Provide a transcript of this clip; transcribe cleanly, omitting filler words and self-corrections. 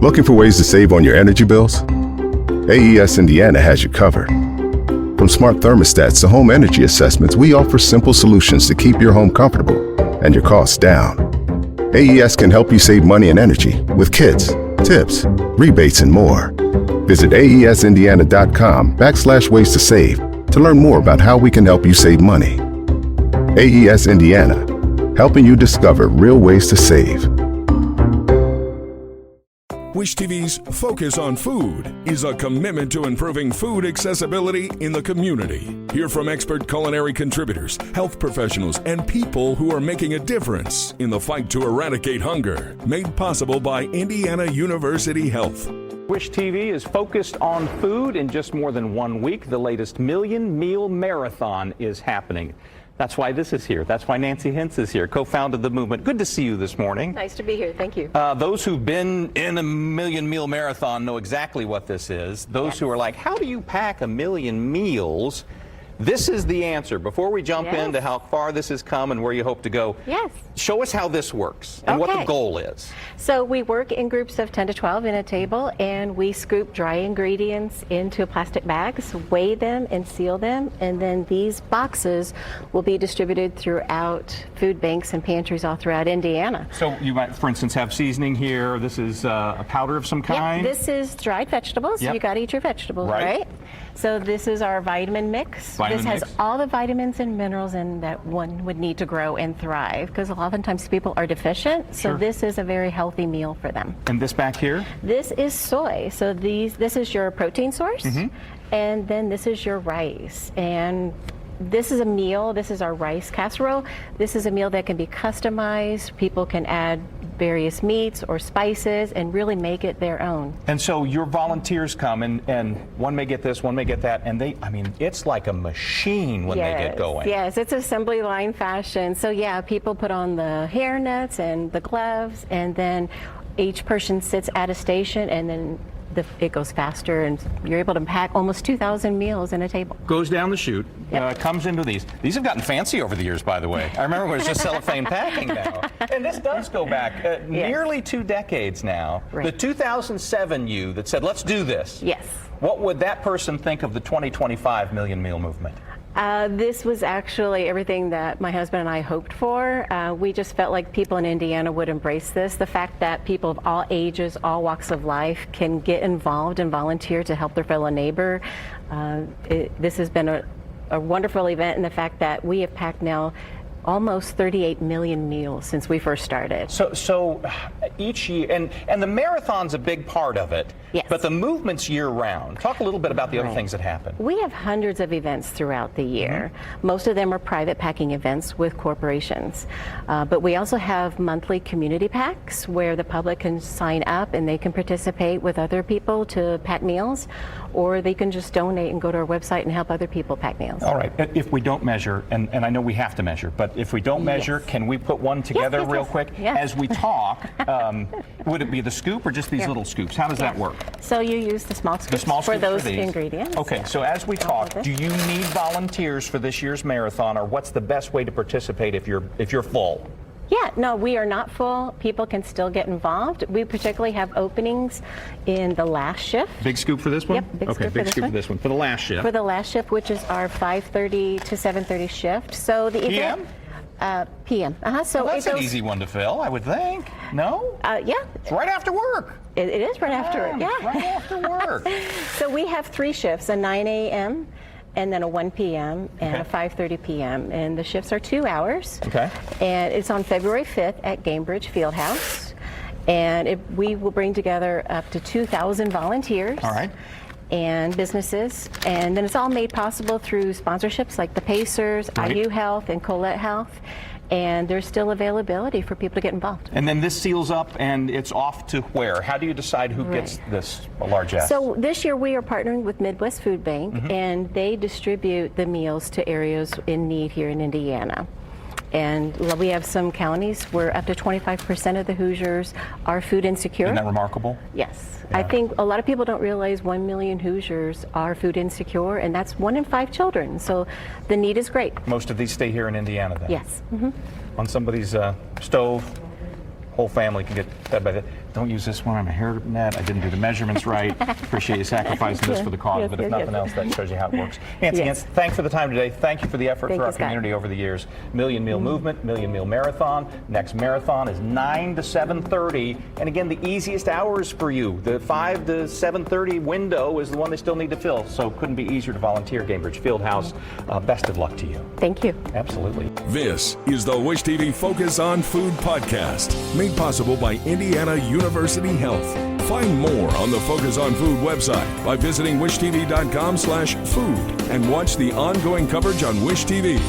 Looking for ways to save on your energy bills? AES Indiana has you covered. From smart thermostats to home energy assessments, we offer simple solutions to keep your home comfortable and your costs down. AES can help you save money and energy with kits, tips, rebates, and more. Visit aesindiana.com/ways to save to learn more about how we can help you save money. AES Indiana, helping you discover real ways to save. Wish TV's Focus on Food is a commitment to improving food accessibility in the community. Hear from expert culinary contributors, health professionals, and people who are making a difference in the fight to eradicate hunger. Made possible by Indiana University Health. Wish TV is focused on food. In just more than 1 week, the latest Million Meal Marathon is happening. That's why this is here. That's why Nancy Hintz is here, co-founded the movement. Good to see you this morning. Nice to be here. Thank you. Those who've been in a Million Meal Marathon know exactly what this is. Those who are like, how do you pack a million meals? This is the answer. Before we jump into how far this has come and where you hope to go, show us how this works and what the goal is. So we work in groups of 10 to 12 in a table, and we scoop dry ingredients into plastic bags, weigh them and seal them, and then these boxes will be distributed throughout food banks and pantries all throughout Indiana. So you might, for instance, have seasoning here. This is a powder of some kind? This is dried vegetables. You got to eat your vegetables, right? So this is our vitamin mix. This has all the vitamins and minerals in that one would need to grow and thrive, because oftentimes people are deficient. So this is a very healthy meal for them. And this back here? This is soy. So this is your protein source, and then this is your rice. And this is a meal. This is our rice casserole. This is a meal that can be customized. People can add various meats or spices and really make it their own. And so your volunteers come, and one may get this, one may get that, and it's like a machine when they get going. Yes, it's assembly line fashion. So people put on the hairnets and the gloves, and then each person sits at a station, and then it goes faster, and you're able to pack almost 2,000 meals in a table. Goes down the chute, comes into these. These have gotten fancy over the years, by the way. I remember when it was just cellophane packing now. And this does go back nearly 2 decades now. The 2007 you that said, let's do this. Yes. What would that person think of the 2025 Million Meal Movement? This was actually everything that my husband and I hoped for. We just felt like people in Indiana would embrace this. The fact that people of all ages, all walks of life can get involved and volunteer to help their fellow neighbor. This has been a wonderful event, and the fact that we have packed now almost 38 million meals since we first started. So each year, and the marathon's a big part of it, but the movement's year-round. Talk a little bit about the other things that happen. We have hundreds of events throughout the year. Most of them are private packing events with corporations. But we also have monthly community packs where the public can sign up and they can participate with other people to pack meals, or they can just donate and go to our website and help other people pack meals. All right. If we don't measure, and I know we have to measure, but if we don't measure, can we put one together real quick? As we talk, would it be the scoop or just these little scoops? How does that work? So you use the small scoops for those ingredients. Okay, so as we talk, do you need volunteers for this year's marathon, or what's the best way to participate if you're full? No, we are not full. People can still get involved. We particularly have openings in the last shift. Big scoop for this one? Yep, big scoop for this one. For the last shift. For the last shift, which is our 5:30 to 7:30 shift. So the event. PM. So that's an easy one to fill, I would think. No? It's right after work. It is right after work. Right after work. So we have 3 shifts: a 9 a.m. and then a 1 p.m. and a 5:30 p.m. And the shifts are 2 hours. Okay. And it's on February 5th at Gainbridge Fieldhouse. And we will bring together up to 2,000 volunteers. All right. And businesses, and then it's all made possible through sponsorships like the Pacers, IU Health, and Colette Health, and there's still availability for people to get involved. And then this seals up and it's off to where? How do you decide who gets this largesse? So this year we are partnering with Midwest Food Bank, and they distribute the meals to areas in need here in Indiana. And we have some counties where up to 25% of the Hoosiers are food insecure. Isn't that remarkable? Yes. I think a lot of people don't realize 1 million Hoosiers are food insecure, and that's 1 in 5 children. So the need is great. Most of these stay here in Indiana then? Yes. On somebody's stove, whole family can get fed by that. Don't use this one. I'm a hairnet. I didn't do the measurements right. Appreciate you sacrificing this for the cause, Yes, but if yes, nothing yes. else, that shows you how it works. Nancy, Yes. thanks for the time today. Thank you for the effort Thank for you, our Scott. community over the years. Million Meal Movement, Million Meal Marathon. Next marathon is 9 to 7:30. And again, the easiest hours for you, the 5 to 7:30 window is the one they still need to fill. So couldn't be easier to volunteer, Gainbridge Fieldhouse. Best of luck to you. Thank you. Absolutely. This is the Wish TV Focus on Food podcast, made possible by Indiana University Health. Find more on the Focus on Food website by visiting wishtv.com/food and watch the ongoing coverage on Wish TV.